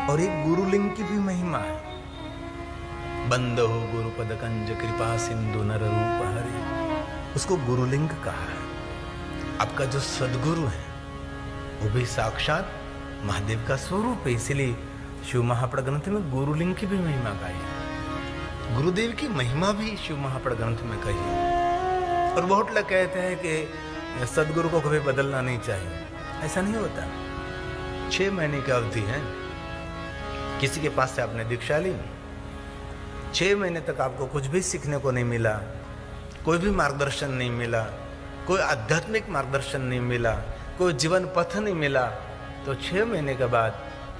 और एक गुरुलिंग की भी महिमा है। बंद हो गुरुपद कंज कृपा सिंधु नर रूप हरि, उसको गुरुलिंग कहा है। आपका जो सदगुरु है वो भी साक्षात महादेव का स्वरूप है, इसीलिए शिव महापड़ ग्रंथ में गुरुलिंग की भी महिमा गाई है। गुरुदेव की महिमा भी शिव महापड़ ग्रंथ में कही है। और बहुत लोग कहते हैं कि सदगुरु को कभी बदलना नहीं चाहिए। ऐसा नहीं होता। 6 महीने की अवधि है, किसी के पास से आपने दीक्षा ली, 6 महीने तक आपको कुछ भी सीखने को नहीं मिला, कोई भी मार्गदर्शन नहीं मिला, कोई आध्यात्मिक मार्गदर्शन नहीं मिला, कोई जीवन पथ नहीं मिला, तो 6 महीने के बाद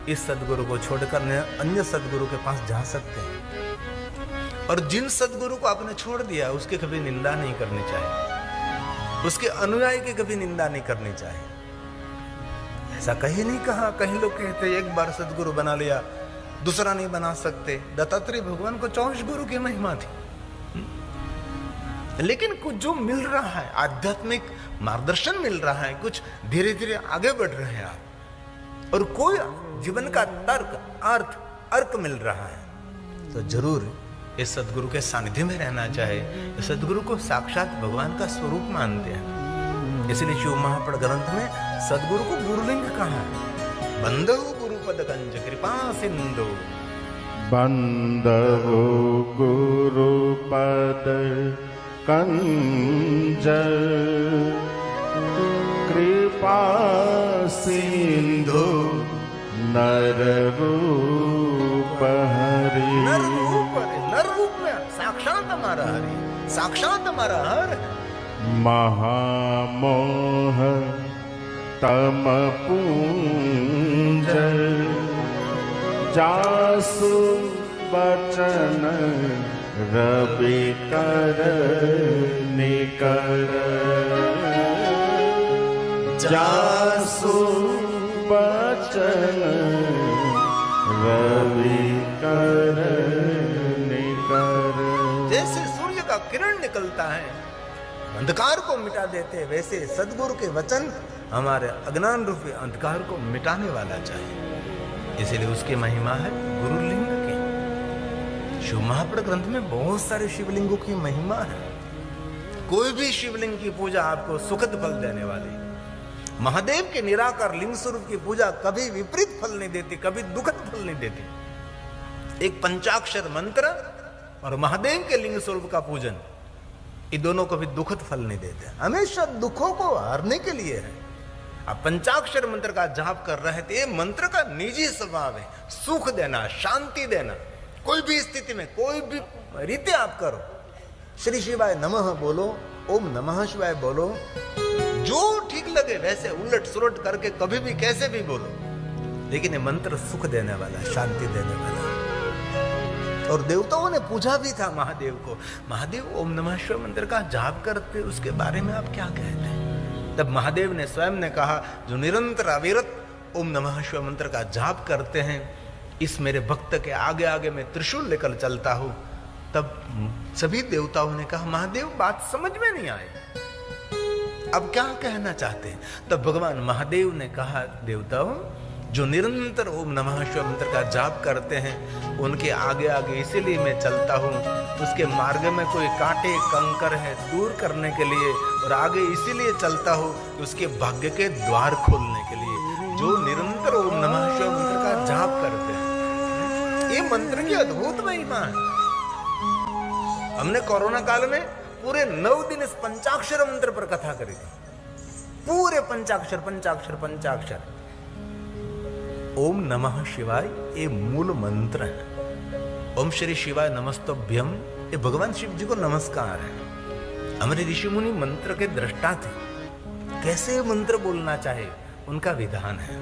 इस सदगुरु को छोड़कर अन्य सदगुरु के पास जा सकते हैं। और जिन सदगुरु को आपने छोड़ दिया उसकी कभी निंदा नहीं करनी चाहिए, उसके अनुयायी की कभी निंदा नहीं करनी चाहिए। ऐसा कहीं नहीं कहा। कहीं लोग कहते एक बार सदगुरु बना लिया दूसरा नहीं बना सकते। दत्तात्रेय भगवान को 24 गुरु की महिमा थी, लेकिन कुछ जो मिल रहा है, आध्यात्मिक मार्गदर्शन मिल रहा है, कुछ धीरे धीरे आगे बढ़ रहे हैं आप, और कोई जीवन का तर्क अर्थ मिल रहा है, तो जरूर इस सदगुरु के सानिध्य में रहना चाहिए। इस सदगुरु को साक्षात भगवान का स्वरूप मानते हैं, इसलिए शिव महापड़ ग्रंथ में सदगुरु को गुरुलिंग कहा है। बंदो गुरुपद कंज कृपा सिंधु, बंदो गुरुपद कंज कृपा सिंधु नर रूप हरि। नर रूप में साक्षात हमारा हरि, साक्षात हमारा हर। महामोह तम पूंज जासु बचन रवि कर निकर। जासु बचन रवि कर निकर। जैसे सूर्य का किरण निकलता है अंधकार को मिटा देते, वैसे सदगुरु के वचन हमारे अज्ञान रूपी अंधकार को मिटाने वाला चाहिए। इसलिए उसकी महिमा है गुरुलिंग की। शिव महापड़ ग्रंथ में बहुत सारे शिवलिंगों की महिमा है। कोई भी शिवलिंग की पूजा आपको सुखद फल देने वाली। महादेव के निराकार लिंग स्वरूप की पूजा कभी विपरीत फल नहीं देती, कभी दुखद फल नहीं देती। एक पंचाक्षर मंत्र और महादेव के लिंग स्वरूप का पूजन, ये दोनों कभी दुखद फल नहीं देते, हमेशा दुखों को हारने के लिए है। आप पंचाक्षर मंत्र का जाप कर रहे थे, ये मंत्र का निजी स्वभाव है सुख देना, शांति देना। कोई भी स्थिति में कोई भी रीति आप करो, श्री शिवाय नमः बोलो, ओम नमः शिवाय बोलो, जो ठीक लगे वैसे उलट सुलट करके कभी भी कैसे भी बोलो, लेकिन ये मंत्र सुख देने वाला, शांति देने वाला। और देवताओं ने पूछा भी था महादेव को, महादेव ओम नमः शिवाय मंत्र का जाप करते, उसके बारे में आप क्या कहते हैं? तब महादेव ने स्वयं ने कहा, जो निरंतर अविरत ओम नमः शिवाय मंत्र का जाप करते हैं, इस मेरे भक्त के आगे आगे मैं त्रिशूल लेकर चलता हूं। तब सभी देवताओं ने कहा, महादेव बात समझ में नहीं आई, अब क्या कहना चाहते हैं? तब भगवान महादेव ने कहा, देवताओं जो निरंतर ओम नमः शिवाय मंत्र का जाप करते हैं, उनके आगे आगे इसीलिए मैं चलता हूँ, उसके मार्ग में कोई कांटे कंकर है दूर करने के लिए, और आगे इसीलिए चलता हूँ कि उसके भाग्य के द्वार खोलने के लिए। जो निरंतर ओम नमः शिवाय मंत्र का जाप करते हैं, ये मंत्र की अद्भुत महिमा है। हमने कोरोना काल में पूरे 9 दिन इस पंचाक्षर मंत्र पर कथा करी थी। पूरे पंचाक्षर ओम नमः शिवाय ये मूल मंत्र है। ओम श्री शिवाय नमस्तभ्यम ये भगवान शिव जी को नमस्कार है। हमारे ऋषि मुनि मंत्र के दृष्टा थे, कैसे मंत्र बोलना चाहिए उनका विधान है।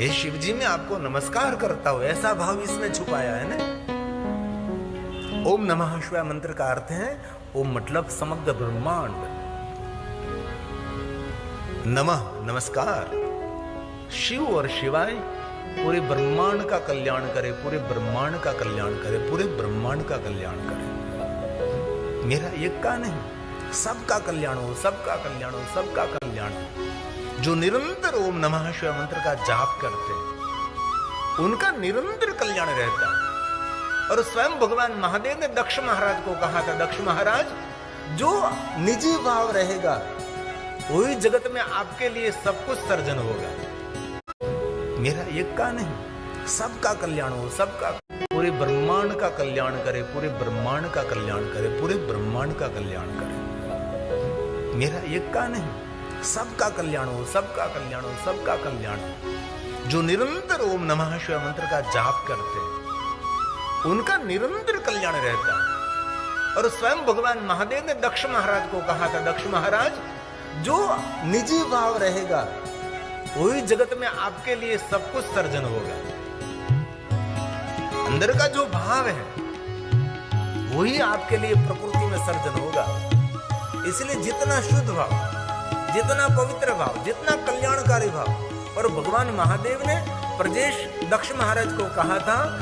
ये शिव जी मैं आपको नमस्कार करता हूं, ऐसा भाव इसमें छुपाया है ना। ओम नमः शिवाय मंत्र का अर्थ है ओम मतलब समग्र ब्रह्मांड, नमः नमस्कार, शिव और शिवाय पूरे ब्रह्मांड का कल्याण करे, पूरे ब्रह्मांड का कल्याण करे, पूरे ब्रह्मांड का कल्याण करे। मेरा एक का नहीं, सबका कल्याण हो, सबका कल्याण हो, सबका कल्याण हो। जो निरंतर ओम नमः शिवाय मंत्र का जाप करते हैं, उनका निरंतर कल्याण रहता है। और स्वयं भगवान महादेव ने दक्ष महाराज को कहा था, दक्ष महाराज जो निजी भाव रहेगा वही जगत में आपके लिए सब कुछ सर्जन होगा। मेरा एक का नहीं, सबका कल्याण हो, सबका, पूरे ब्रह्मांड का कल्याण करे, पूरे ब्रह्मांड का कल्याण करे, पूरे ब्रह्मांड का कल्याण करे। मेरा एक का नहीं, सबका कल्याण हो, सबका कल्याण हो, सबका कल्याण हो। जो निरंतर ओम नमः शिवाय मंत्र का जाप करते हैं उनका निरंतर कल्याण रहता है। और स्वयं भगवान महादेव ने दक्ष महाराज को कहा था, दक्ष महाराज जो निजी भाव रहेगा वही जगत में आपके लिए सब कुछ सर्जन होगा। अंदर का जो भाव है वही आपके लिए प्रकृति में सर्जन होगा। इसलिए जितना शुद्ध भाव, जितना पवित्र भाव, जितना कल्याणकारी भाव। और भगवान महादेव ने प्रजेश दक्ष महाराज को कहा था,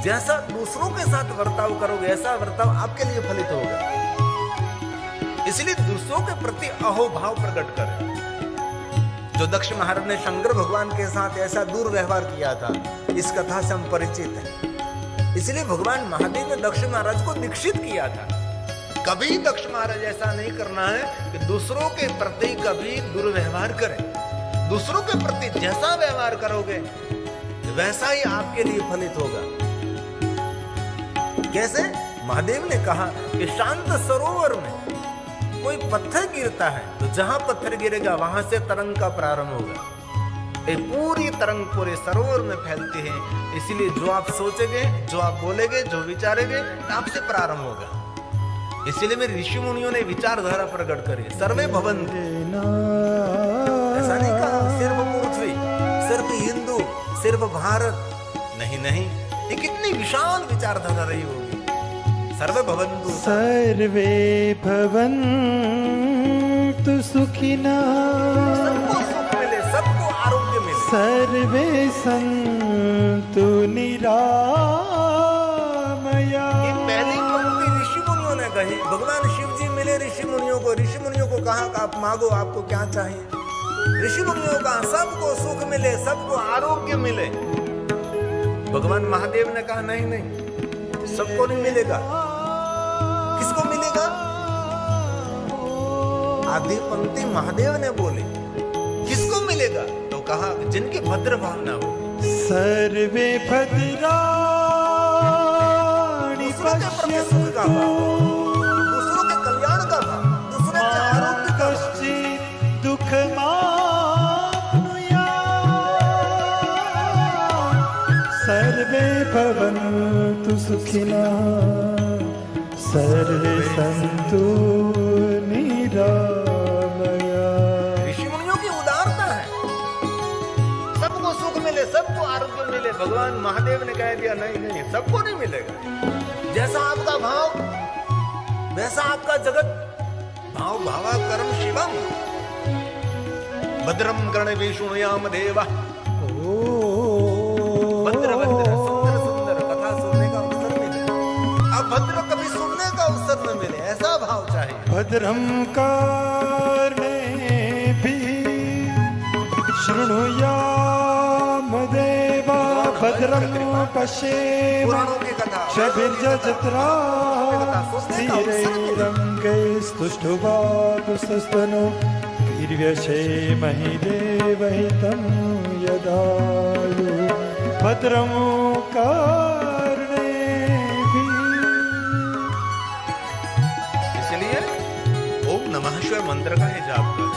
जैसा दूसरों के साथ वर्ताव करोगे ऐसा वर्ताव आपके लिए फलित होगा। इसलिए दूसरों के प्रति अहोभाव प्रकट करें। जो दक्ष महाराज ने शंकर भगवान के साथ ऐसा दुर्व्यवहार किया था, इस कथा से हम परिचित हैं। इसलिए भगवान महादेव ने दक्ष महाराज को दीक्षित किया था। कभी दक्ष महाराज ऐसा नहीं करना है कि दूसरों के प्रति कभी दुर्व्यवहार करें। दूसरों के प्रति जैसा व्यवहार करोगे वैसा ही आपके लिए फलित होगा। कैसे? महादेव ने कहा कि शांत सरोवर में कोई पत्थर गिरता है तो जहां पत्थर गिरेगा वहां से तरंग का प्रारंभ होगा। ये पूरी तरंग पूरे सरोवर में फैलती है। इसलिए जो आप सोचेंगे, जो आप बोलेंगे, जो विचारेंगे आपसे प्रारंभ होगा। इसलिए मेरे ऋषि मुनियों ने विचारधारा प्रकट करी, सर्वे भवन्ति। ऐसा नहीं कहा सिर्फ पृथ्वी, सिर्फ हिंदू, सिर्फ भारत, नहीं नहीं, ये कितनी विशाल विचारधारा रही होगी। सर्वे भवन्तु, सर्वे भवन्तु सुखिनः, सबको सुख मिले, सबको आरोग्य मिले, सर्वे सन्तु निरामया। ये पहली पंक्ति ऋषि मुनियों ने कही। भगवान शिव जी मिले ऋषि मुनियों को। ऋषि मुनियों को कहा कि आप मांगो, आपको क्या चाहिए। ऋषि मुनियों का सबको सुख मिले, सबको आरोग्य मिले। भगवान महादेव ने कहा नहीं नहीं, सबको नहीं मिलेगा। किसको मिलेगा? आधी पंक्ति महादेव ने बोली, किसको मिलेगा? तो कहा जिनकी भद्र भावना हो। सर्वे भद्राणि पश्यन्तु, सुख का भाव, दूसरों के कल्याण का भाव, दूसरे के आरोग्य का भाव। कश्चित् दुःखमाप्नुयात्, सर्वे भवन्तु सुखिनः, सर्वे सन्तु निरामया। ऋषि मुनियों की उदारता है, सबको सुख मिले, सबको आरोग्य मिले। भगवान महादेव ने कह दिया नहीं नहीं, सबको नहीं मिलेगा। जैसा आपका भाव वैसा आपका जगत। भाव भावा कर्म शिवम, भद्रम कर्णेभिः शृणुयाम देवः। भद्र भद्र, सुंदर सुंदर कथा सुनने का अवसर मिले, अभद्र कभी सुनने का अवसर न मिले, ऐसा भाव चाहिए। भद्रं कर्णेभिः शृणुयाम देवा, भद्रं पश्येम पुराणों की कथा, क्षभिर्यजत्राः, स्थिरैरङ्गैस्तुष्टुवागुस्तनो, वीर्यक्षेमहि देवहितं यदायु। भद्रं कर्णेभिः। इसलिए ओम नमः शिवाय मंत्र का ही जाप करो।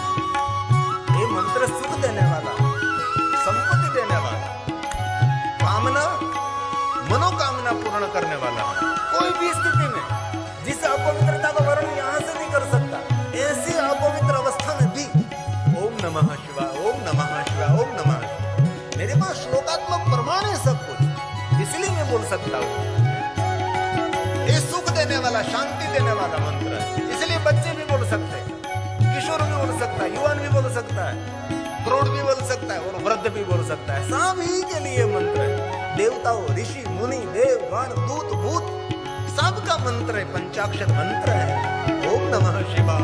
ये मंत्र सुख देने वाला, संपत्ति देने वाला, कामना मनोकामना पूर्ण करने वाला। कोई भी स्थिति में जिस अपवित्रता का वर्णन यहां से नहीं कर सकता, ऐसी अपवित्र अवस्था में भी ओम नमः शिवाय, ओम नमः शिवाय, ओम नमः शिवाय। मेरे पास श्लोकात्मक प्रमाण है सब कुछ, इसलिए मैं बोल सकता हूं। ये सुख देने वाला, शांति देने वाला मंत्र है। इसलिए बच्चे भी बोल सकते हैं, किशोर भी बोल सकता है, युवान भी बोल सकता है, प्रौढ़ भी बोल सकता है और वृद्ध भी बोल सकता है। सभी के लिए मंत्र है। देवताओं, ऋषि मुनि, देव गण, दूत भूत, सबका मंत्र है, पंचाक्षर मंत्र है। ओम नमः शिवाय।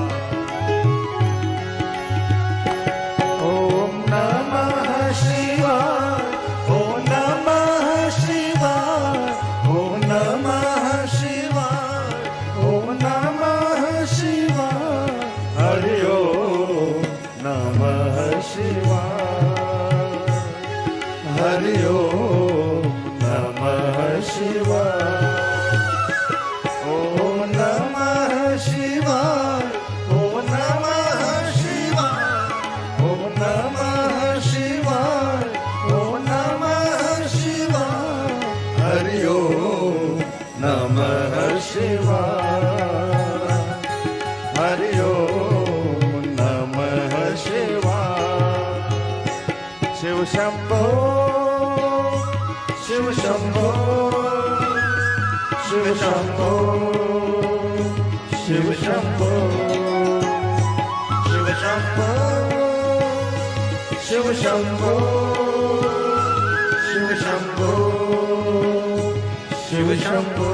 ओम नमः शिवाय, ओम नमः हरि ओम नमः शिवाय। ओम नमः शिवाय। ओम नमः शिवाय। ओम नमः शिवाय। ओम नमः शिवाय। हरि ओम नमः शिवाय। हरि ओम नमः शिवाय। शिव शंभो शिव शंभो शिव शंभो शिव शंभो शिव शंभो शिव शंभो शिव शंभो शिव शंभो।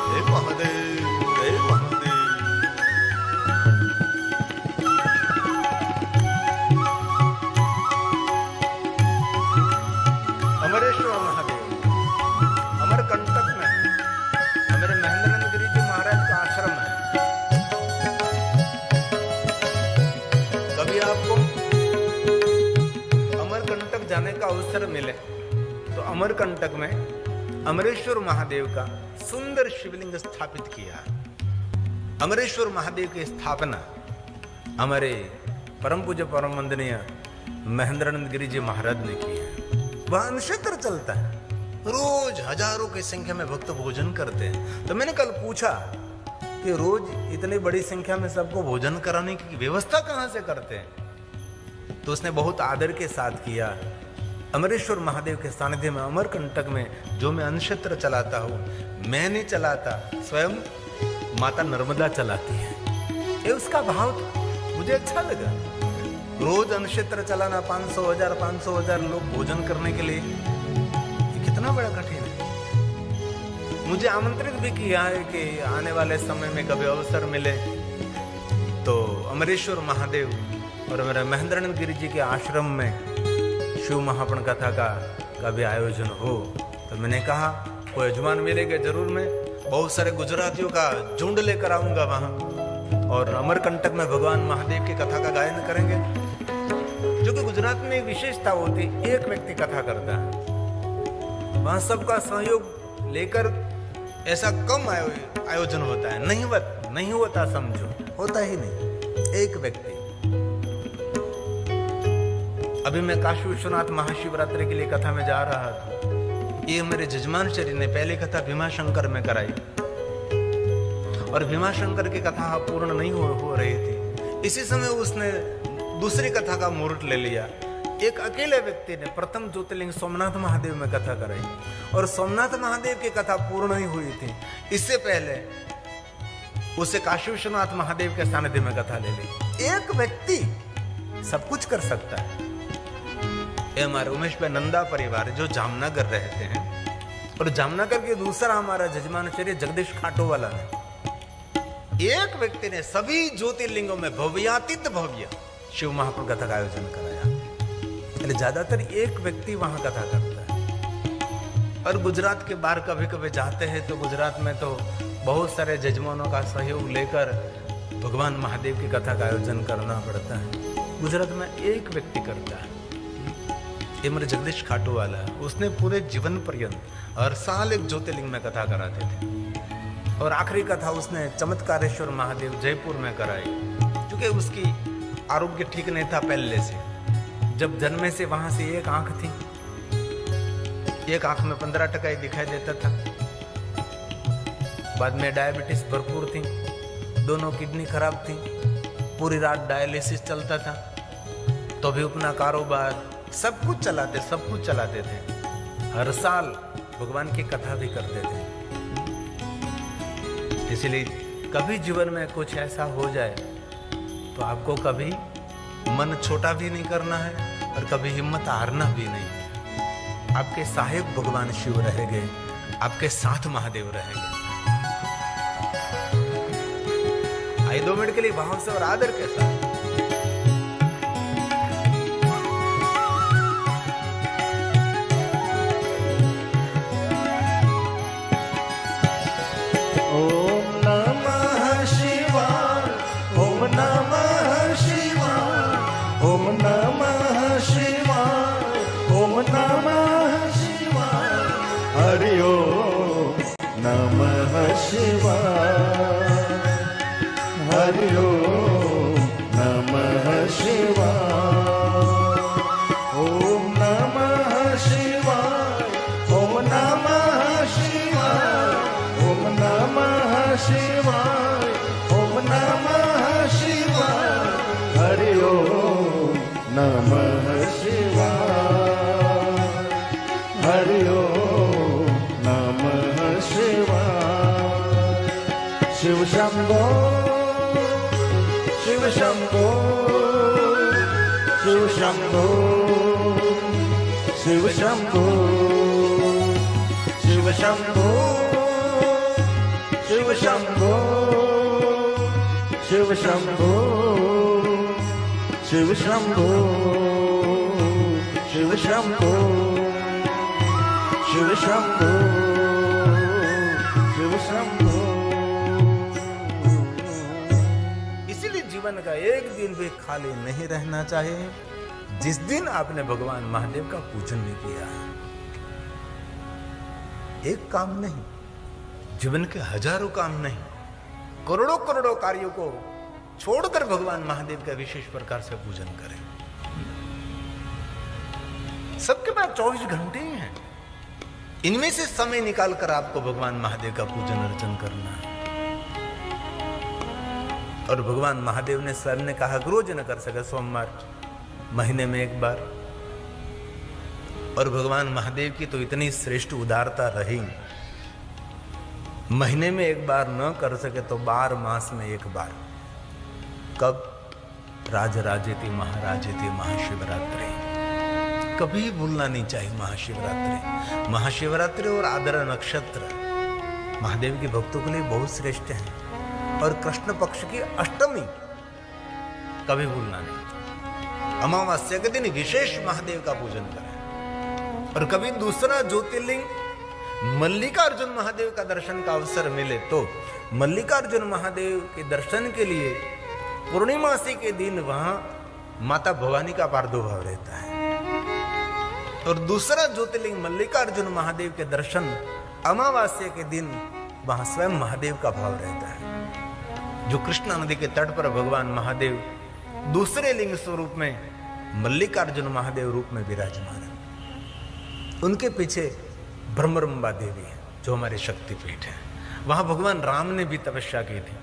हे महादेव, हे महादेव। अमरेश्वर महादेव अमरकंटक में हमारे महेंद्रनाथ गिरी जी महाराज का आश्रम है। कभी आपको अमरकंटक जाने का अवसर मिले तो अमरकंटक में अमरेश्वर महादेव का सुंदर शिवलिंग स्थापित किया। अमरेश्वर महादेव की स्थापना हमारे परम पूज्य परम वंदनीय महेंद्रानंद गिरी जी महाराज ने की है। वह अनक्षत्र चलता है, रोज हजारों की संख्या में भक्त भोजन करते हैं। तो मैंने कल पूछा कि रोज इतनी बड़ी संख्या में सबको भोजन कराने की व्यवस्था कहां से करते हैं, तो उसने बहुत आदर के साथ किया। अमरेश्वर महादेव के सानिध्य में अमरकंटक में जो मैं अनक्षत्र चलाता हूँ, मैं नहीं चलाता, स्वयं माता नर्मदा चलाती है। ये उसका भाव था, मुझे अच्छा लगा। रोज अनक्षत्र चलाना 500,000 लोग भोजन करने के लिए, ये कितना बड़ा कठिन है। मुझे आमंत्रित भी किया है कि आने वाले समय में कभी अवसर मिले तो अमरेश्वर महादेव और मेरे महेंद्रानंद गिरी जी के आश्रम में शिव महापण कथा का भी आयोजन हो। तो मैंने कहा कोई यजमान मिलेगा जरूर, मैं बहुत सारे गुजरातियों का झुंड लेकर आऊंगा वहां और अमरकंटक में भगवान महादेव की कथा का गायन करेंगे। जो कि गुजरात में एक विशेषता होती, एक व्यक्ति कथा करता है, वहां सबका सहयोग लेकर ऐसा कम आयोजन होता है। नहीं होता, समझो होता ही नहीं, एक व्यक्ति। अभी मैं काशी विश्वनाथ महाशिवरात्रि के लिए कथा में जा रहा था। ये मेरे जजमान शरीर ने पहली कथा भीमाशंकर में कराई और भीमाशंकर की कथा पूर्ण नहीं हो रही थी। इसी समय उसने दूसरी कथा का मुहूर्त ले लिया। एक अकेले व्यक्ति ने प्रथम ज्योतिर्लिंग सोमनाथ महादेव में कथा कराई और सोमनाथ महादेव की कथा पूर्ण नहीं हुई थी। इससे पहले उसे काशी विश्वनाथ महादेव के सानिध्य में कथा ले ली। एक व्यक्ति सब कुछ कर सकता है। ये हमारे उमेश भाई नंदा परिवार जो जामनगर रहते हैं और जामनगर के दूसरा हमारा जजमान श्री जगदीश खाटू वाला ने, एक व्यक्ति ने सभी ज्योतिर्लिंगों में भव्यातीत भव्य शिव महापुर कथा का आयोजन कराया। ज्यादातर एक व्यक्ति वहां कथा करता है। और गुजरात के बाहर कभी कभी जाते हैं तो गुजरात में तो बहुत सारे जजमानों का सहयोग लेकर भगवान महादेव की कथा का आयोजन करना पड़ता है। गुजरात में एक व्यक्ति करता है, ये मेरे जगदीश खाटू वाला है। उसने पूरे जीवन पर्यंत हर साल एक ज्योतिर्लिंग में कथा कराते थे और आखिरी कथा उसने चमत्कारेश्वर महादेव जयपुर में कराई, क्योंकि उसकी आरोग्य ठीक नहीं था पहले से। जब जन्मे से वहां से एक आंख थी, एक आंख में 15% ही दिखाई देता था। बाद में डायबिटीज भरपूर थी, दोनों किडनी खराब थी, पूरी रात डायलिसिस चलता था, तो भी अपना कारोबार सब कुछ चलाते थे। हर साल भगवान की कथा भी करते थे। इसलिए कभी जीवन में कुछ ऐसा हो जाए तो आपको कभी मन छोटा भी नहीं करना है और कभी हिम्मत हारना भी नहीं। आपके सहायक भगवान शिव रहेंगे, आपके साथ महादेव रहेंगे। आइए 2 मिनट के लिए भाव से और आदर के साथ ओम नमः शिवाय। नमः शिवाय, हरि ओम नमः शिवाय, ओम नमः शिवाय, ओम नमः शिवाय, ओम नमः शिवाय, ओम नमः शिवाय, हरि ओम नमः शिवाय, हरि ओम नमः शिवाय। शिव शंभो शिव शंभो शिव शंभो शिव शंभो शिव शंभो शिव शंभो शिव शंभो शिव शंभो शिव शंभो शिव शंभो शिव शंभो। इसीलिए जीवन का एक दिन भी खाली नहीं रहना चाहिए जिस दिन आपने भगवान महादेव का पूजन नहीं किया है। एक काम नहीं, जीवन के हजारों काम नहीं, करोड़ों करोड़ों कार्यों को छोड़कर भगवान महादेव का विशेष प्रकार से पूजन करें। सबके पास 24 घंटे ही हैं, इनमें से समय निकालकर आपको भगवान महादेव का पूजन अर्चन करना है। और भगवान महादेव ने सर ने कहा रोज न कर सके, सोमवार महीने में एक बार। और भगवान महादेव की तो इतनी श्रेष्ठ उदारता रही, महीने में एक बार न कर सके तो 12 मास में एक बार। कब? राजराजेति महाराजेति महाशिवरात्रि। कभी भूलना नहीं चाहिए महाशिवरात्रि। महाशिवरात्रि और आद्रा नक्षत्र महादेव के भक्तों के लिए बहुत श्रेष्ठ है। और कृष्ण पक्ष की अष्टमी कभी भूलना नहीं। अमावस्या के दिन विशेष महादेव का पूजन करें। और कभी दूसरा ज्योतिर्लिंग मल्लिकार्जुन महादेव का दर्शन का अवसर मिले तो मल्लिकार्जुन महादेव के दर्शन के लिए पूर्णिमासी के दिन वहां माता भवानी का प्रादुर्भाव रहता है। और दूसरा ज्योतिर्लिंग मल्लिकार्जुन महादेव के दर्शन अमावस्या के दिन वहां स्वयं महादेव का भाव रहता है। जो कृष्णा नदी के तट पर भगवान महादेव दूसरे लिंग स्वरूप में मल्लिकार्जुन महादेव रूप में विराजमान है। उनके पीछे ब्रह्मरंबा देवी है जो हमारे शक्तिपीठ है। वहां भगवान राम ने भी तपस्या की थी।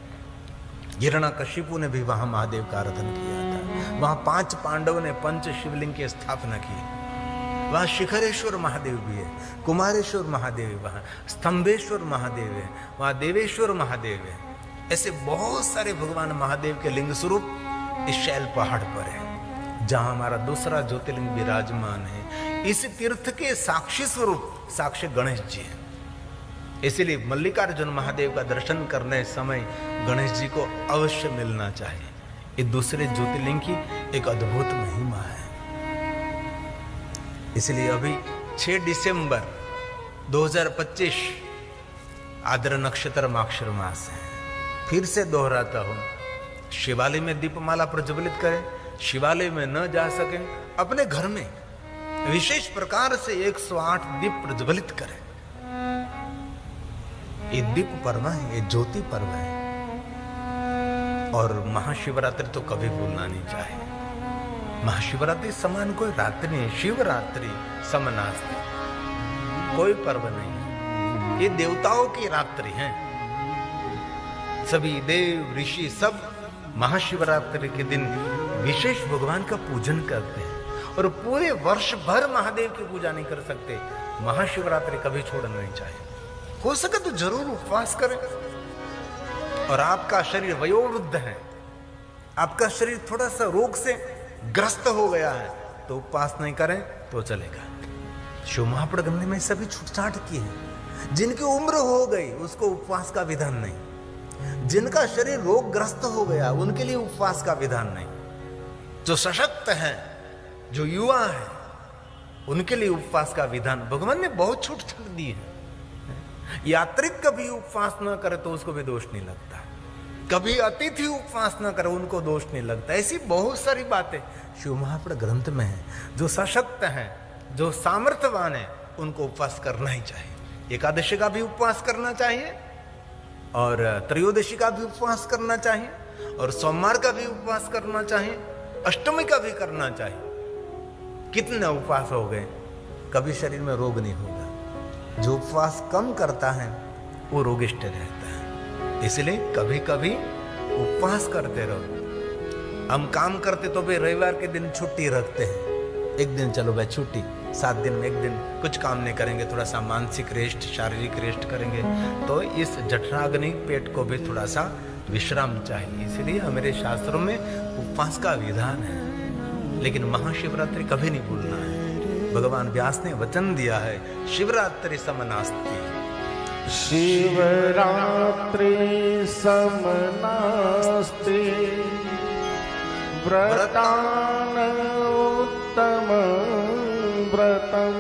हिरण्यकशिपु ने भी वहां महादेव का आराधन किया था। वहां 5 पांडवों ने पंच शिवलिंग की स्थापना की। वहां शिखरेश्वर महादेव भी है, कुमारेश्वर महादेव है, वहां स्तंभेश्वर महादेव है, वहां देवेश्वर महादेव है। ऐसे बहुत सारे भगवान महादेव के लिंग स्वरूप इस शैल पहाड़ पर है जहां हमारा दूसरा ज्योतिर्लिंग विराजमान है। इस तीर्थ के साक्षी स्वरूप साक्षी गणेश जी हैं। इसलिए मल्लिकार्जुन महादेव का दर्शन करने समय गणेश जी को अवश्य मिलना चाहिए। ये दूसरे ज्योतिर्लिंग की एक अद्भुत महिमा है। इसलिए अभी 6 दिसंबर 2025 आद्र नक्षत्र माक्षर मास है। फिर से दोहराता हूं, शिवालय में दीपमाला प्रज्वलित करें। शिवालय में न जा सके अपने घर में विशेष प्रकार से 108 दीप प्रज्वलित करें। ये दीप पर्व है, ये ज्योति पर्व है। और महाशिवरात्रि तो कभी भूलना नहीं चाहिए। महाशिवरात्रि समान कोई रात्रि नहीं, शिवरात्रि समनास्ति, कोई पर्व नहीं है। ये देवताओं की रात्रि है। सभी देव ऋषि सब महाशिवरात्रि के दिन विशेष भगवान का पूजन करते हैं। और पूरे वर्ष भर महादेव की पूजा नहीं कर सकते, महाशिवरात्रि कभी छोड़ना नहीं चाहिए। हो सके तो जरूर उपवास करें। और आपका शरीर वयोवृद्ध है, आपका शरीर थोड़ा सा रोग से ग्रस्त हो गया है तो उपवास नहीं करें तो चलेगा। शिव महापुराण ग्रंथ में सभी छूटछाट की है। जिनकी उम्र हो गई उसको उपवास का विधान नहीं, जिनका शरीर रोगग्रस्त हो गया उनके लिए उपवास का विधान नहीं, जो सशक्त है, जो युवा है, उनके लिए उपवास का विधान भगवान ने बहुत छूट छाट दी है। यात्रिक कभी उपवास न करे तो उसको भी दोष नहीं लगता, कभी अतिथि उपवास न करे उनको दोष नहीं लगता। ऐसी बहुत सारी बातें शिव महापुराण ग्रंथ में है। जो सशक्त है, जो सामर्थ्यवान है, उनको उपवास करना ही चाहिए। एकादशी का भी उपवास करना चाहिए और त्रयोदशी का भी उपवास करना चाहिए और सोमवार का भी उपवास करना चाहिए, अष्टमी का भी करना चाहिए। कितने उपवास हो गए, कभी शरीर में रोग नहीं होगा। जो उपवास कम करता है वो रोगिष्ट रहता है। इसलिए कभी कभी उपवास करते रहो। हम काम करते तो भाई रविवार के दिन छुट्टी रखते हैं, एक दिन चलो भाई छुट्टी, 7 दिन में एक दिन कुछ काम नहीं करेंगे, थोड़ा सा मानसिक रेस्ट, शारीरिक रेस्ट करेंगे, तो इस जठराग्नि पेट को भी थोड़ा सा विश्राम चाहिए। इसलिए हमारे शास्त्रों में उपवास का विधान है। लेकिन महाशिवरात्रि कभी नहीं भूलना है। भगवान व्यास ने वचन दिया है, शिवरात्रि समनास्ति। शिवरात्रि समनास्ति व्रतान उत्तम व्रतम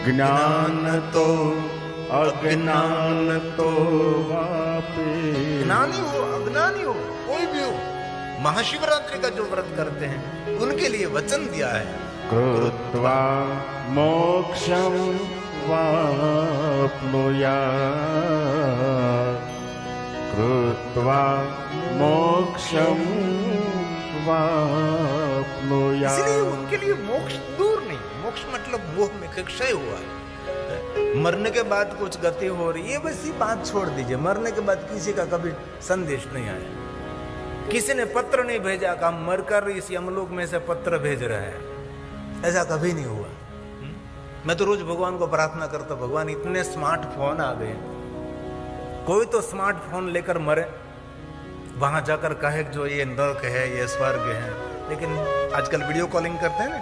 ज्ञान तो अज्ञान तो वापे। ज्ञानी हो अज्ञानी हो कोई भी हो, महाशिवरात्रि का जो व्रत करते हैं उनके लिए वचन दिया है, कृत्वा मोक्षम वाप्नुयात् कृत्वा मोक्षम वाप्नुयात्। इसलिए उनके लिए मोक्ष दूर नहीं। मोक्ष मतलब मोह में क्षय हुआ, मरने के बाद कुछ गति हो रही है, वैसी बात छोड़ दीजिए। मरने के बाद किसी का कभी संदेश नहीं आया, किसी ने पत्र नहीं भेजा कि हम मरकर इस यमलोक में से पत्र भेज रहे हैं, ऐसा कभी नहीं हुआ। मैं तो रोज भगवान को प्रार्थना करता, भगवान इतने स्मार्टफोन आ गए, कोई तो स्मार्टफोन लेकर मरे, वहां जाकर कहे जो ये नरक है ये स्वर्ग है। लेकिन आजकल वीडियो कॉलिंग करते हैं ना,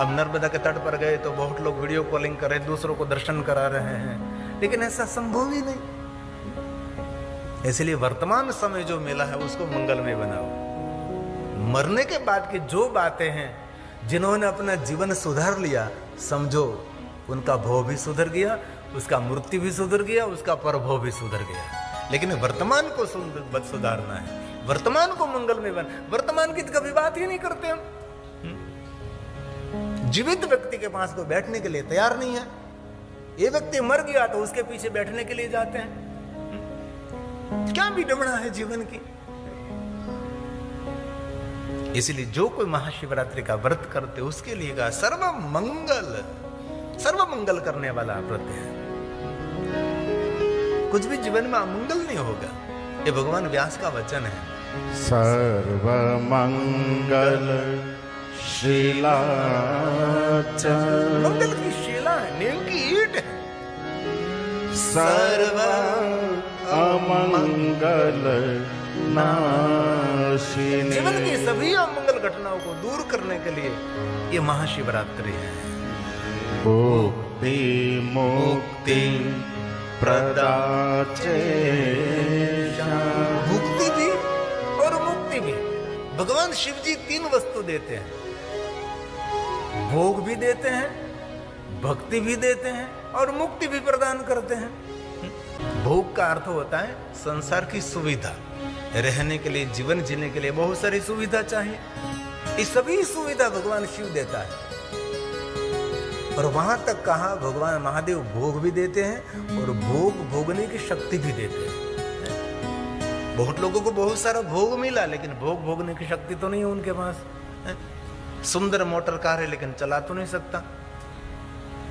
अब नर्मदा के तट पर गए तो बहुत लोग वीडियो कॉलिंग कर रहे हैं, दूसरों को दर्शन करा रहे हैं, लेकिन ऐसा संभव ही नहीं। इसलिए वर्तमान समय जो मिला है उसको मंगलमय बनाओ। मरने के बाद की जो बातें हैं, जिन्होंने अपना जीवन सुधार लिया, समझो उनका भव भी सुधर गया, उसका मृत्यु भी सुधर गया, उसका परभव भी सुधर गया। लेकिन वर्तमान को सुधारना है, वर्तमान को मंगलमय बना। वर्तमान की तो कभी बात ही नहीं करते हम। जीवित व्यक्ति के पास कोई बैठने के लिए तैयार नहीं है। ये व्यक्ति मर गया तो उसके पीछे बैठने के लिए जाते हैं। क्या विडंबना है जीवन की। इसलिए जो कोई महाशिवरात्रि का व्रत करते उसके लिए का सर्व मंगल करने वाला व्रत है। कुछ भी जीवन में अमंगल नहीं होगा, ये भगवान व्यास का वचन है। सर्व मंगल शिला मंगल की शिला है, नीम की ईंट है। सर्व अमंगल नाशिनी। जीवन की सभी अमंगल घटनाओं को दूर करने के लिए ये महाशिवरात्रि है। मुक्ति मुक्ति प्रदाचे। मुक्ति भी और मुक्ति भी। भगवान शिव जी 3 वस्तु देते हैं, भोग भी देते हैं, भक्ति भी देते हैं और मुक्ति भी प्रदान करते हैं। भोग का अर्थ होता है संसार की सुविधा, रहने के लिए, जीवन जीने के लिए बहुत सारी सुविधा चाहिए। ये सभी सुविधा भगवान शिव देता है। और वहां तक कहा भगवान महादेव भोग भी देते हैं और भोग भोगने की शक्ति भी देते हैं। बहुत लोगों को बहुत सारा भोग मिला, लेकिन भोग भोगने की शक्ति तो नहीं है उनके पास। सुंदर मोटर कार है लेकिन चला तो नहीं सकता।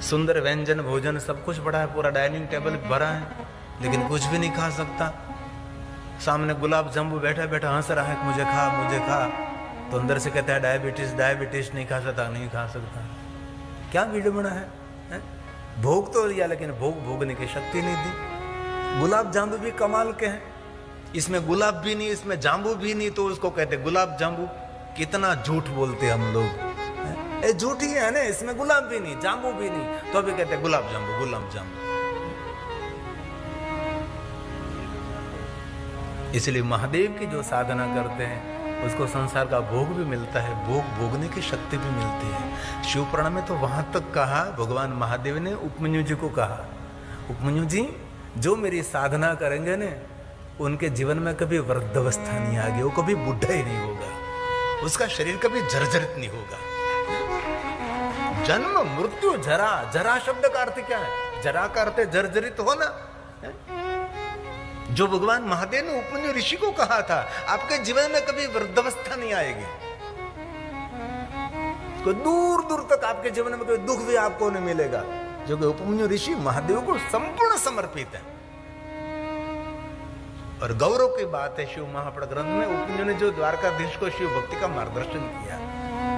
सुंदर व्यंजन भोजन सब कुछ बड़ा है, पूरा डाइनिंग टेबल भरा है, लेकिन कुछ भी नहीं खा सकता। सामने गुलाब जामुन बैठा बैठा हंस रहा है कि मुझे खा मुझे खा, तो अंदर से कहता है डायबिटीज डायबिटीज, नहीं खा सकता नहीं खा सकता। क्या विडंबना है? भोग तो लिया लेकिन भोग भोगने की शक्ति नहीं दी। गुलाब जामुन भी कमाल के हैं, इसमें गुलाब भी नहीं, इसमें जाम्बू भी नहीं, तो उसको कहते गुलाब जाम्बू। कितना झूठ बोलते हम लोग, ये झूठ ही है ना। इसमें गुलाब भी नहीं, जाम्बू भी नहीं, तो अभी कहते गुलाब जाम्बू गुलाब जाम्बू। इसलिए महादेव की जो साधना करते हैं उसको संसार का भोग भी मिलता है, भोग भोगने की शक्ति भी मिलती है। शिव पुराण में तो वहां तक कहा, भगवान महादेव ने उपमन्यु जी को कहा, उपमन्यु जी जो मेरी साधना करेंगे ना, उनके जीवन में कभी वृद्धावस्था नहीं आएगी, वो कभी बुढ़ा ही नहीं होगा, उसका शरीर कभी जर्जरित नहीं होगा। जन्म मृत्यु जरा, जरा शब्द का अर्थ क्या है? जरा का अर्थ जर्जरित होना। जो भगवान महादेव ने उपमन्यु ऋषि को कहा था, आपके जीवन में कभी वृद्धावस्था नहीं आएगी, कोई दूर दूर तक आपके जीवन में कोई दुख भी आपको नहीं मिलेगा, जो कि उपमन्यु ऋषि महादेव को संपूर्ण समर्पित है। और गौरव की बात है, शिव महापुराण ग्रंथ में उपमन्यु ने जो द्वारकाधीश को शिव भक्ति का मार्गदर्शन किया,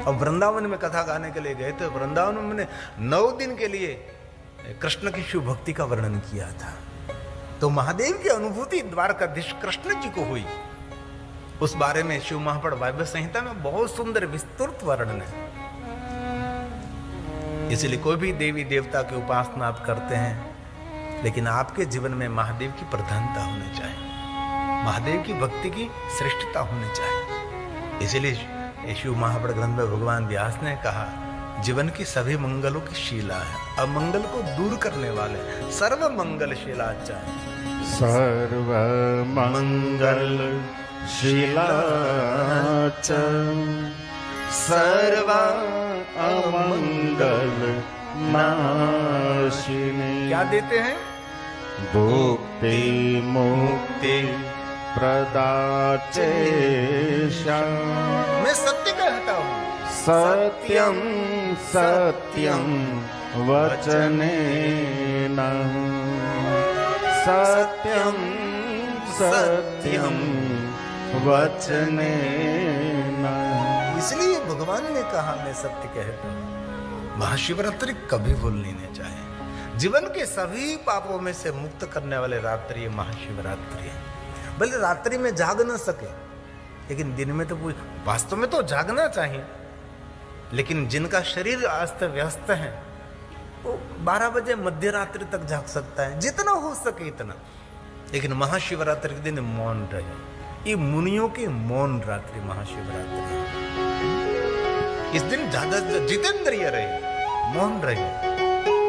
और वृंदावन में कथा गाने के लिए गए थे, वृंदावन में 9 दिन के लिए कृष्ण की शिव भक्ति का वर्णन किया था। तो महादेव की अनुभूति द्वारकाधीश कृष्ण जी को हुई, उस बारे में शिव महापुराण वायव्य संहिता में बहुत सुंदर विस्तृत वर्णन है। इसलिए कोई भी देवी देवता की उपासना आप करते हैं, लेकिन आपके जीवन में महादेव की प्रधानता होनी चाहिए, महादेव की भक्ति की श्रेष्ठता होनी चाहिए। इसलिए शिव महापुराण ग्रंथ में भगवान व्यास ने कहा, जीवन की सभी मंगलों की शीला है, अमंगल को दूर करने वाले सर्व मंगल शीलाचार्य, सर्व मंगल शीलाचार्य, सर्व अमंगल नाशिनी। क्या देते हैं? भुक्ति मुक्ति प्रदाचेशा। मैं सत्य कहता हूँ, सत्यं सत्यं वचनेन, सत्यं सत्यं वचनेन। इसलिए भगवान ने कहा मैं सत्य कहता हूँ। महाशिवरात्रि कभी भूलनी नहीं चाहिए। जीवन के सभी पापों में से मुक्त करने वाले रात्रि महाशिवरात्रि है। भले रात्रि में जाग न सके, लेकिन दिन में तो वास्तव में तो जागना चाहिए, लेकिन जिनका शरीर अस्त व्यस्त है वो 12 बजे मध्य रात्रि तक जाग सकता है, जितना हो सके इतना। लेकिन महाशिवरात्रि के दिन मौन रहे, ये मुनियों की मौन रात्रि महाशिवरात्रि। इस दिन ज्यादा जितेंद्रिय रहे, मौन रहे।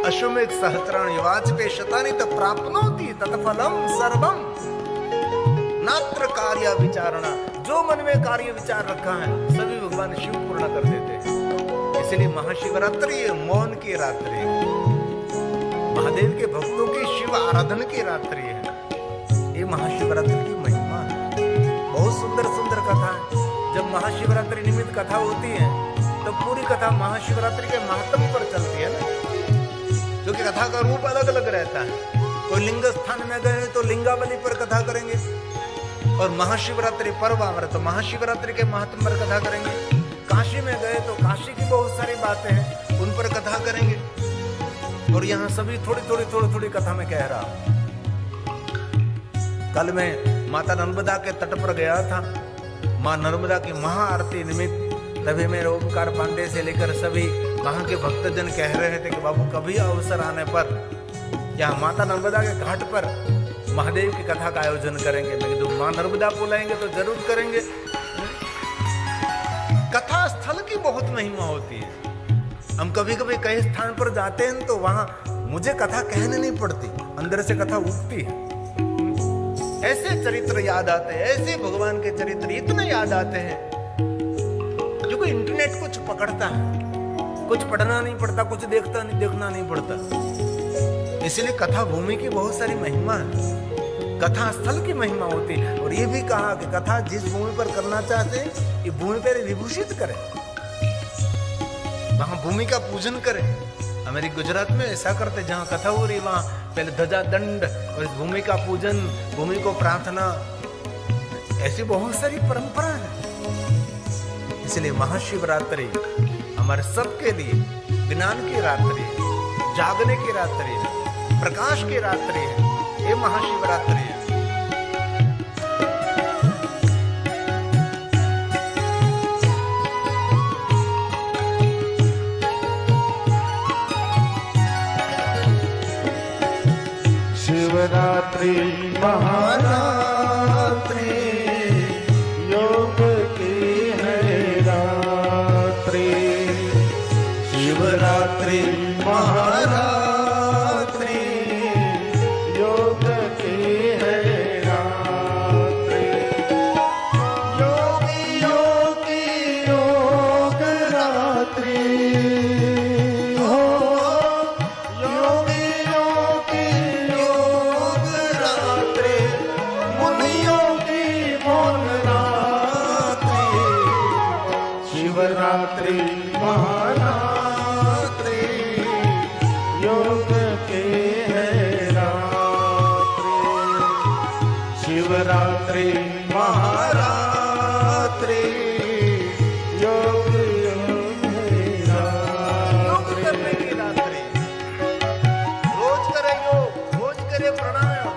अश्वमेध सहस्राण युवाचपे शतानि तत् प्राप्नोति तत्फलम सर्वम नात्र कार्य विचारणा। जो मन में कार्य विचार रखा है सभी भगवान शिव पूर्ण कर देते हैं। इसलिए महाशिवरात्रि मौन की रात्रि है, महादेव के भक्तों की शिव आराधना की रात्रि है। ये महाशिवरात्रि की महिमा है। बहुत सुंदर सुंदर कथा है। जब महाशिवरात्रि निमित्त कथा होती है तो पूरी कथा महाशिवरात्रि के महात्म पर चलती है ना, जो कि कथा का रूप अलग अलग रहता है। कोई लिंग स्थान में गए तो लिंगावली पर कथा करेंगे, और महाशिवरात्रि पर्व हमारा तो महाशिवरात्रि के महात्म पर कथा करेंगे। काशी में गए तो काशी की बहुत सारी बातें हैं, उन पर कथा करेंगे। और यहाँ सभी थोड़ी कथा में कह रहा हूं। कल मैं माता नर्मदा के तट पर गया था, माँ नर्मदा की महाआरती निमित्त। तभी मेरे ओमकार पांडे से लेकर सभी वहां के भक्तजन कह रहे थे कि बाबू कभी अवसर आने पर यहाँ माता नर्मदा के घाट पर महादेव की कथा का आयोजन करेंगे। मैं तो माँ नर्मदा बुलाएंगे तो जरूर करेंगे। कथा स्थल की बहुत महिमा होती है। हम कभी कभी कई स्थान पर जाते हैं तो वहां मुझे कथा कहने नहीं पड़ती, अंदर से कथा उठती है। ऐसे चरित्र याद आते हैं, ऐसे भगवान के चरित्र इतने याद आते हैं जो कोई इंटरनेट कुछ पकड़ता है, कुछ पढ़ना नहीं पड़ता, कुछ देखना नहीं पड़ता। इसलिए कथा भूमि की बहुत सारी महिमा है, कथा स्थल की महिमा होती है। और ये भी कहा कि कथा जिस भूमि पर करना चाहते हैं ये भूमि पर विभूषित करें, वहां भूमि का पूजन करें। हमारे गुजरात में ऐसा करते, जहां कथा हो रही वहां पहले ध्वजा दंड और इस भूमि का पूजन, भूमि को प्रार्थना, ऐसी बहुत सारी परंपरा है। इसलिए महाशिवरात्रि हमारे सबके लिए ज्ञान की रात्रि है, जागने की रात्रि है, प्रकाश की रात्रि है। ये महाशिवरात्रि है। शिवरात्रि महारात्रि योग की है रात्रि, शिवरात्रि महारात्रि योग की है रात्रि, योगी योगी योग रात्रि, शिवरात्रि महारात्रि योग के है रात्रि। शिवरात्रि महारात्रि योग करने की रात्रि। रोज करे योग, रोज करे प्राणायाम,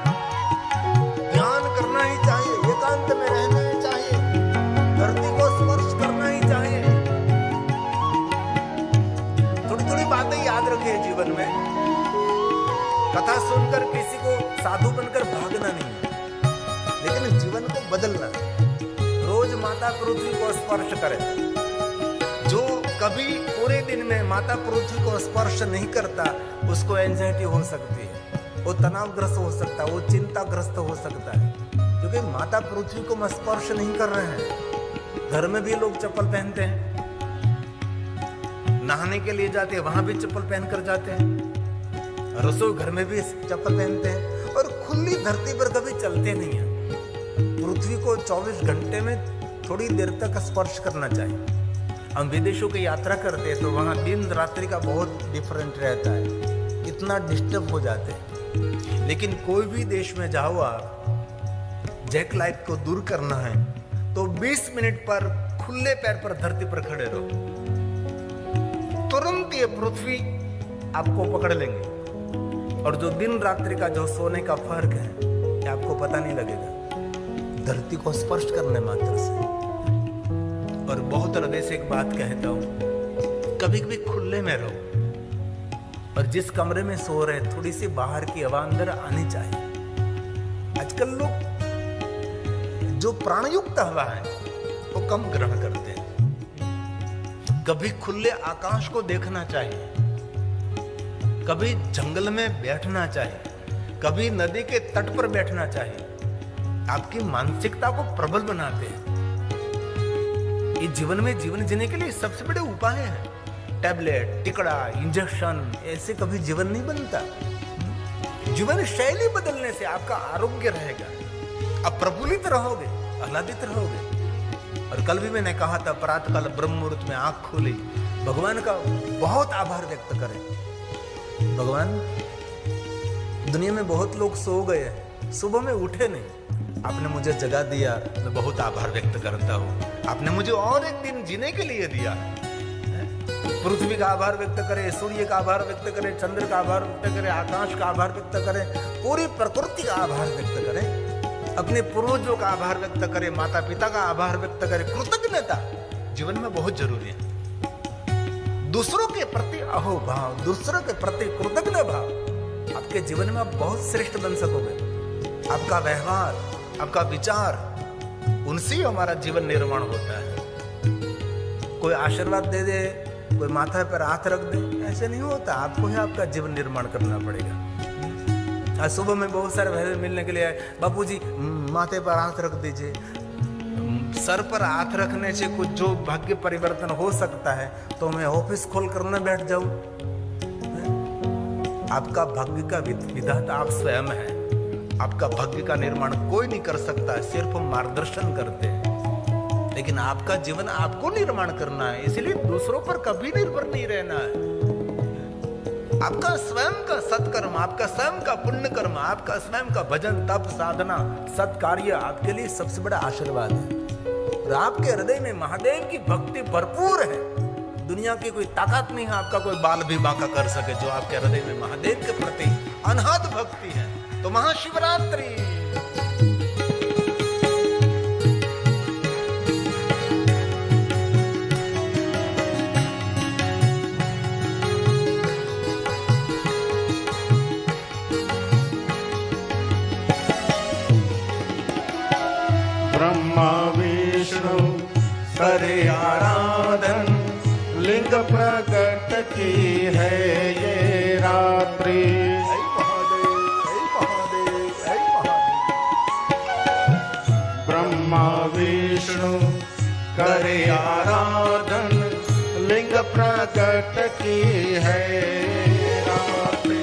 ध्यान करना ही चाहिए, एकांत में रहना ही चाहिए, धरती को स्पर्श करना ही चाहिए। थोड़ी थोड़ी बातें याद रखिए जीवन में। कथा सुनकर किसी को साधु बनकर भागना नहीं, लेकिन जीवन को बदलना। रोज माता पृथ्वी को स्पर्श करें। जो कभी पूरे दिन में माता पृथ्वी को स्पर्श नहीं करता, उसको एंजाइटी हो सकती है, वो तनावग्रस्त हो सकता है, वो चिंताग्रस्त हो सकता है, क्योंकि माता पृथ्वी को हम स्पर्श नहीं कर रहे हैं। घर में भी लोग चप्पल पहनते हैं, नहाने के लिए जाते हैं वहां भी चप्पल पहनकर जाते हैं, रसोई घर में भी चप्पल पहनते हैं, और खुली धरती पर कभी चलते नहीं हैं। पृथ्वी को 24 घंटे में थोड़ी देर तक स्पर्श करना चाहिए। हम विदेशों की यात्रा करते हैं तो वहाँ दिन रात्रि का बहुत डिफरेंट रहता है, इतना डिस्टर्ब हो जाते हैं। लेकिन कोई भी देश में जाओ आप, जैक लाइट को दूर करना है तो 20 मिनट पर खुले पैर पर धरती पर खड़े रहो, तुरंत ये पृथ्वी आपको पकड़ लेंगे। और जो दिन रात्रि का जो सोने का फर्क है, ये आपको पता नहीं लगेगा, धरती को स्पर्श करने मात्र से। और बहुत हृदय से एक बात कहता हूं, कभी कभी खुले में रहो, और जिस कमरे में सो रहे थोड़ी सी बाहर की हवा अंदर आनी चाहिए। आजकल लोग जो प्राणयुक्त हवा है वो कम ग्रहण करते हैं। कभी खुले आकाश को देखना चाहिए, कभी जंगल में बैठना चाहिए, कभी नदी के तट पर बैठना चाहिए। आपकी मानसिकता को प्रबल बनाते हैं। ये जीवन में जीवन जीने के लिए सबसे बड़े उपाय हैं। टैबलेट, टिकड़ा, इंजेक्शन, ऐसे कभी जीवन नहीं बनता। जीवन शैली बदलने से आपका आरोग्य रहेगा, आप प्रफुल्लित रहोगे, आह्लादित रहोगे। और कल भी मैंने कहा था, प्रातःकाल ब्रह्म मुहूर्त में आंख खोली, भगवान का बहुत आभार व्यक्त करें। भगवान, दुनिया में बहुत लोग सो गए, सुबह में उठे नहीं, आपने मुझे जगा दिया, मैं बहुत आभार व्यक्त करता हूँ। आपने मुझे और एक दिन जीने के लिए दिया। पृथ्वी का आभार व्यक्त करें, सूर्य का आभार व्यक्त करें, चंद्र का आभार व्यक्त करें, आकाश का आभार व्यक्त करें, पूरी प्रकृति का आभार व्यक्त करें, अपने पूर्वजों का आभार व्यक्त करें, माता पिता का आभार व्यक्त करें। कृतज्ञता जीवन में बहुत जरूरी है। दूसरों के प्रति अहोभाव, दूसरों के प्रति कृतज्ञ भाव, आपके जीवन में आप बहुत श्रेष्ठ बन सकोगे। आपका व्यवहार, आपका विचार, उनसे हमारा जीवन निर्माण होता है। कोई आशीर्वाद दे दे, कोई माथा पर हाथ रख दे, ऐसे नहीं होता। आपको ही आपका जीवन निर्माण करना पड़ेगा। आज सुबह में बहुत सारे भाई मिलने के लिए आए, बापूजी माथे पर हाथ रख दीजिए। सर पर हाथ रखने से कुछ जो भाग्य परिवर्तन हो सकता है, तो मैं ऑफिस खोल कर न बैठ जाऊं। आपका भाग्य का विधाता आप स्वयं है। आपका भाग्य का निर्माण कोई नहीं कर सकता, सिर्फ हम मार्गदर्शन करते हैं। लेकिन आपका जीवन आपको निर्माण करना है, इसलिए दूसरों पर कभी निर्भर नहीं रहना है। आपका स्वयं का सत्कर्म, आपका स्वयं का पुण्य कर्म, आपका स्वयं का भजन, तप, साधना, सत्कार्य आपके लिए सबसे बड़ा आशीर्वाद है। और आपके हृदय में महादेव की भक्ति भरपूर है। दुनिया की कोई ताकत नहीं है आपका कोई बाल भी बांका कर सके, जो आपके हृदय में महादेव के प्रति अनहद भक्ति है। तो महाशिवरात्रि ब्रह्मा विष्णु करे आराधन, लिंग प्रकट की है ये रात्रि। ब्रह्मा विष्णु करे आराधन, लिंग प्रकट की है रात्रि।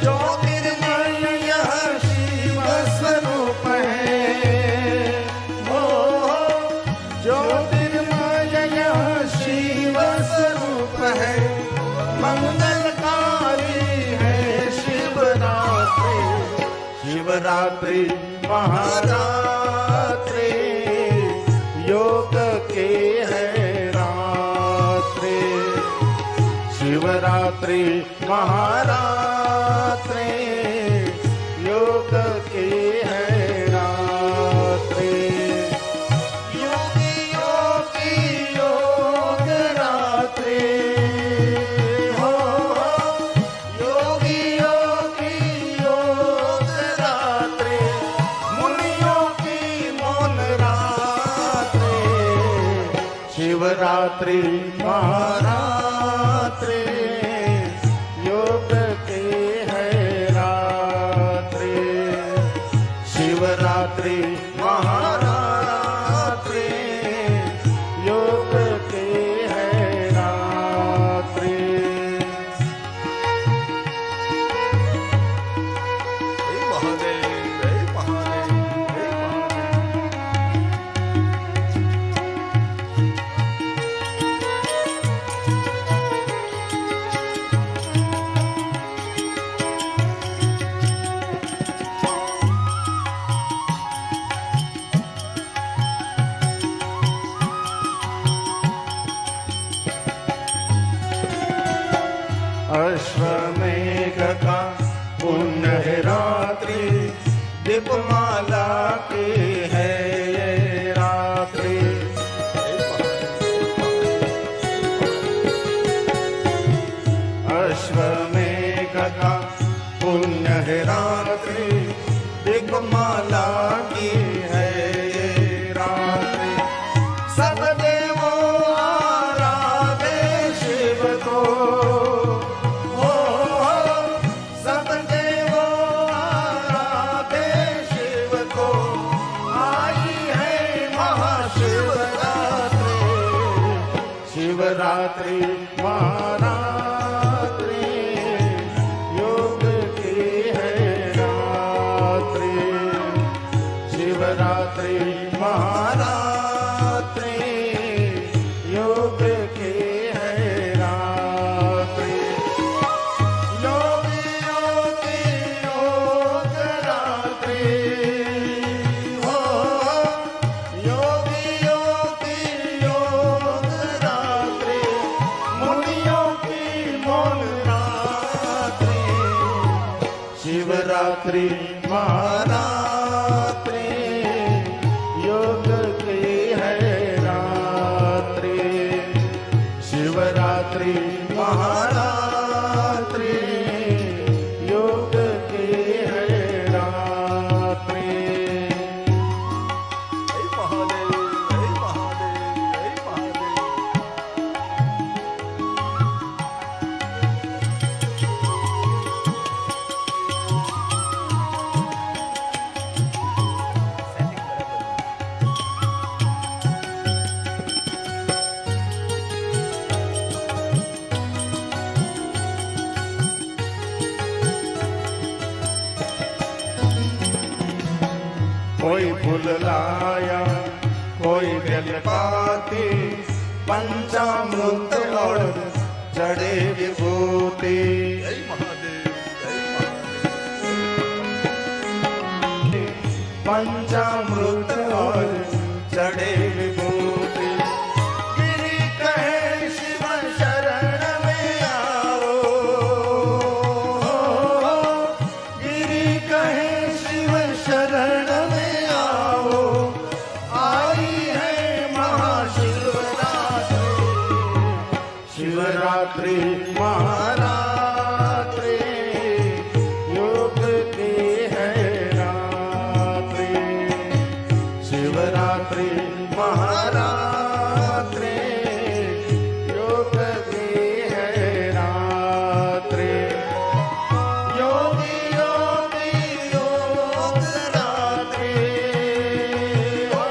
ज्योतिर्मय यह शिव स्वरूप है, ज्योतिर्मय यह शिवरात्रि महारात्रि योग के है रात्रि। शिवरात्रि महारात्रि योग के है रात्रि। योगियों की योग रात्रि हो, योगियों की योग रात्रि, मुनियों की मौन रात्रि। शिवरात्रि महारात्रि योग के है रात्रि। शिवरात्रि महारात्रि योग के है रात्रि। हे महादेव, हे महादेव, हे महादेव। अश्वमेघ का पुण्य है रात्रि, दीपमाला की है ये रात्रि। अश्वमेघ का पुण्य है रात्रि, दीपमाला की है ये रात्रि। सब देवों आराधे शिव को, सब देवों आराधे शिव को। आई है महाशिवरात्रि, शिवरात्रि महारात्रि योग की है रात्रि। शिवरात्रि महारात्रि योग की है रात्रि। योगियों की योग रात्रि हो, योगियों की योग रात्रि, मुनियों की मौन रात्रि। शिवरात्रि महारात्रि योग की है रात्रि। शिवरात्रि महारात्रि योग की है रात्रि। हे महादेव, हे महादेव, हे महादेव। कोई फूल लाया, कोई बेलपाती, पंचामृत और चढ़े विभूति। हे महादेव, हे महादेव। पंचामृत और चढ़े विभूति। गिरी कहे शिव शरण में आओ, गिरी कहे शिव शरण में आओ। आई है महाशिवरात्रि, शिवरात्रि महारात्रि योग की है रात्रि। शिवरात्रि महारात्रि योग की है रात्रि। योगियों की योग रात्रि हो,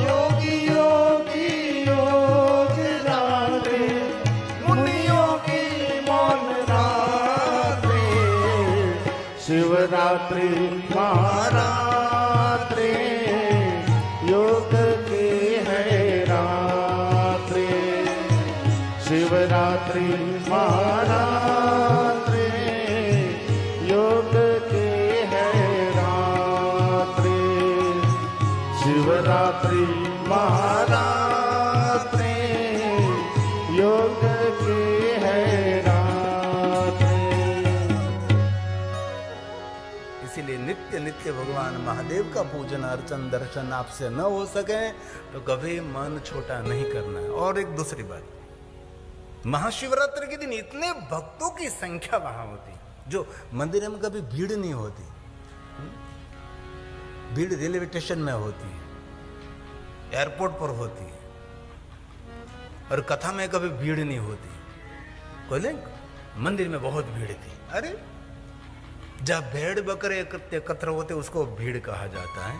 योगियों की योग रात्रि, मुनियों की मौन रात्रि। शिवरात्रि महारात्रि योग की है रात्रि। शिवरात्रि महारात्रि योग की है महारात्रि योग की है रात्रि। इसीलिए नित्य नित्य भगवान महादेव का पूजन अर्चन दर्शन आपसे न हो सके तो कभी मन छोटा नहीं करना है। और एक दूसरी बात, महाशिवरात्रि के दिन इतने भक्तों की संख्या वहां होती जो मंदिर में कभी भीड़ नहीं होती। भीड़ रेलवे स्टेशन में होती है, एयरपोर्ट पर होती है, और कथा में कभी भीड़ नहीं होती। बोले मंदिर में बहुत भीड़ थी। अरे जब भेड़ बकरे एकत्र होते उसको भीड़ कहा जाता है।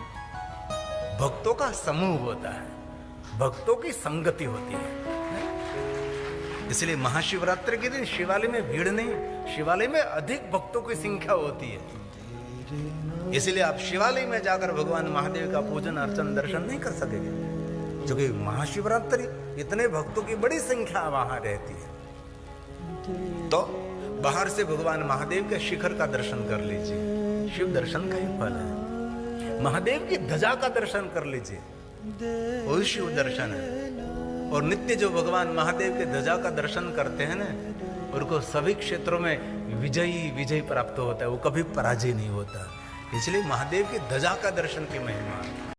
भक्तों का समूह होता है, भक्तों की संगति होती है। इसलिए महाशिवरात्रि के दिन शिवालय में भीड़ नहीं, शिवालय में अधिक भक्तों की संख्या होती है। इसलिए आप शिवालय में जाकर भगवान महादेव का पूजन अर्चन दर्शन नहीं कर सकेंगे, क्योंकि महाशिवरात्रि इतने भक्तों की बड़ी संख्या वहां रहती है। तो बाहर से भगवान महादेव के शिखर का दर्शन कर लीजिए, शिव दर्शन का ही फल है। महादेव की ध्वजा का दर्शन कर लीजिए, वही शिव दर्शन है। और नित्य जो भगवान महादेव के ध्वजा का दर्शन करते हैं ना, उनको सभी क्षेत्रों में विजय प्राप्त होता है, वो कभी पराजय नहीं होता। इसलिए महादेव की ध्वजा का दर्शन की महिमा है।